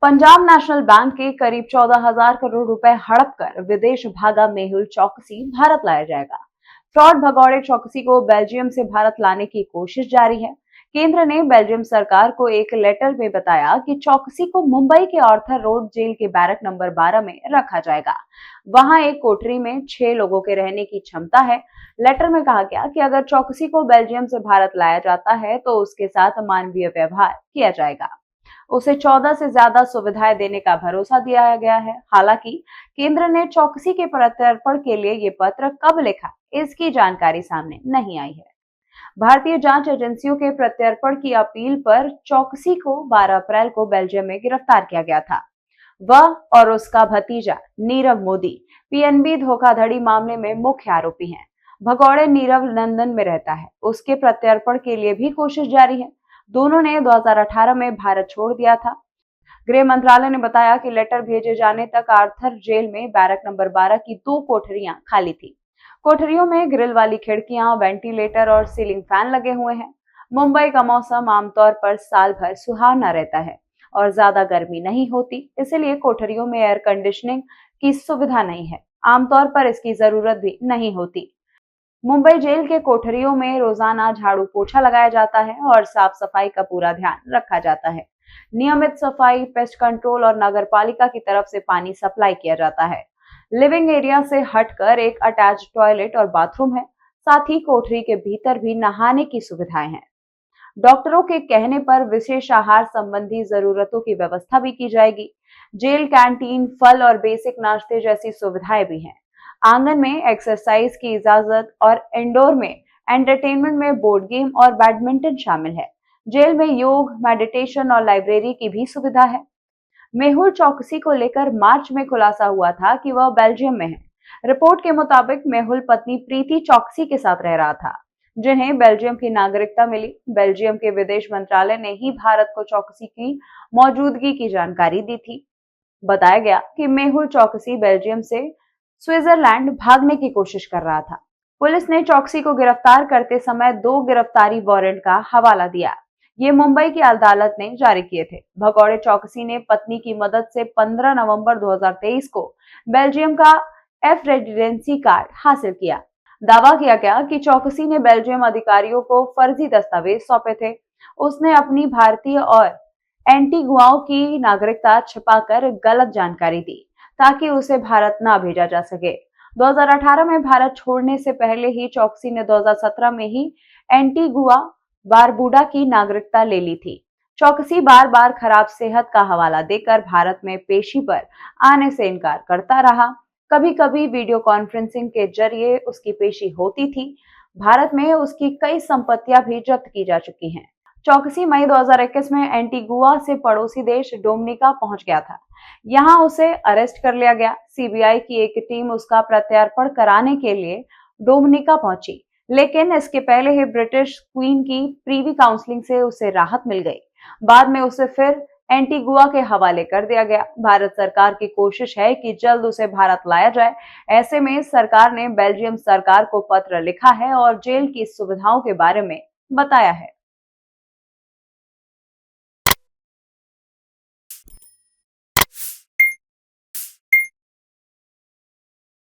Punjab national bank के करीब 14,000 करोड़ रुपए हड़प कर विदेश भागा मेहुल चौकसी भारत लाया जाएगा। फ्रॉड भगौड़े चौकसी को बेल्जियम से भारत लाने की कोशिश जारी है। केंद्र ने बेल्जियम सरकार को एक लेटर में बताया कि चौकसी को मुंबई के आर्थर रोड जेल के बैरक नंबर 12 में रखा जाएगा। वहां एक कोठरी में 6 लोगों के रहने की क्षमता है। लेटर में कहा गया कि अगर चौकसी को बेल्जियम से भारत लाया जाता है तो उसके साथ मानवीय व्यवहार किया जाएगा। उसे 14 से ज्यादा सुविधाएं देने का भरोसा दिया गया है। हालांकि केंद्र ने चौकसी के प्रत्यर्पण के लिए ये पत्र कब लिखा, इसकी जानकारी सामने नहीं आई है। भारतीय जांच एजेंसियों के प्रत्यर्पण की अपील पर चौकसी को 12 अप्रैल को बेल्जियम में गिरफ्तार किया गया था। वह और उसका भतीजा नीरव मोदी पीएनबी धोखाधड़ी मामले में मुख्य आरोपी हैं। भगौड़े नीरव लंदन में रहता है। उसके प्रत्यर्पण के लिए भी कोशिश जारी है। दोनों ने 2018 में भारत छोड़ दिया था। गृह मंत्रालय ने बताया कि लेटर भेजे जाने तक आर्थर जेल में बैरक नंबर 12 की 2 कोठरियां खाली थी। कोठरियों में ग्रिल वाली खिड़कियां, वेंटिलेटर और सीलिंग फैन लगे हुए हैं। मुंबई का मौसम आमतौर पर साल भर सुहावना रहता है और ज्यादा गर्मी नहीं होती, इसलिए कोठरियों में एयर कंडीशनिंग की सुविधा नहीं है। आमतौर पर इसकी जरूरत भी नहीं होती। मुंबई जेल के कोठरियों में रोजाना झाड़ू पोछा लगाया जाता है और साफ सफाई का पूरा ध्यान रखा जाता है। नियमित सफाई, पेस्ट कंट्रोल और नगर पालिका की तरफ से पानी सप्लाई किया जाता है। लिविंग एरिया से हटकर एक अटैच टॉयलेट और बाथरूम है। साथ ही कोठरी के भीतर भी नहाने की सुविधाएं हैं। डॉक्टरों के कहने पर विशेष आहार संबंधी जरूरतों की व्यवस्था भी की जाएगी। जेल कैंटीन, फल और बेसिक नाश्ते जैसी सुविधाएं भी हैं। आंगन में एक्सरसाइज की इजाजत और इंडोर में एंटरटेनमेंट में बोर्ड गेम और बैडमिंटन शामिल है। जेल में योग, मेडिटेशन और लाइब्रेरी की भी सुविधा है। मेहुल चौकसी को लेकर मार्च में खुलासा हुआ था कि वह बेल्जियम में है। रिपोर्ट के मुताबिक मेहुल पत्नी प्रीति चौकसी के साथ रह रहा था, जिन्हें बेल्जियम की नागरिकता मिली। बेल्जियम के विदेश मंत्रालय ने ही भारत को चौकसी की मौजूदगी की जानकारी दी थी। बताया गया कि मेहुल चौकसी बेल्जियम से स्विट्जरलैंड भागने की कोशिश कर रहा था। पुलिस ने चौकसी को गिरफ्तार करते समय 2 गिरफ्तारी वारंट का हवाला दिया। ये मुंबई की अदालत ने जारी किए थे। भगौड़े चौकसी ने पत्नी की मदद से 15 नवंबर 2023 को बेल्जियम का एफ रेजिडेंसी कार्ड हासिल किया। दावा किया गया कि चौकसी ने बेल्जियम अधिकारियों को फर्जी दस्तावेज सौंपे थे। उसने अपनी भारतीय और एंटीगुआओं की नागरिकता छिपाकर गलत जानकारी दी ताकि उसे भारत न भेजा जा सके। 2018 में भारत छोड़ने से पहले ही चौकसी ने 2017 में ही एंटीगुआ बारबुडा की नागरिकता ले ली थी। चौकसी बार बार खराब सेहत का हवाला देकर भारत में पेशी पर आने से इनकार करता रहा। कभी कभी वीडियो कॉन्फ्रेंसिंग के जरिए उसकी पेशी होती थी। भारत में उसकी कई संपत्तियां भी जब्त की जा चुकी हैं। चौकसी मई 2021 में एंटीगुआ से पड़ोसी देश डोमिनिका पहुंच गया था। यहां उसे अरेस्ट कर लिया गया। सीबीआई की एक टीम उसका प्रत्यार्पण कराने के लिए डोमिनिका पहुंची, लेकिन इसके पहले ही ब्रिटिश क्वीन की प्रीवी काउंसलिंग से उसे राहत मिल गई। बाद में उसे फिर एंटीगुआ के हवाले कर दिया गया। भारत सरकार की कोशिश है कि जल्द उसे भारत लाया जाए। ऐसे में सरकार ने बेल्जियम सरकार को पत्र लिखा है और जेल की सुविधाओं के बारे में बताया है।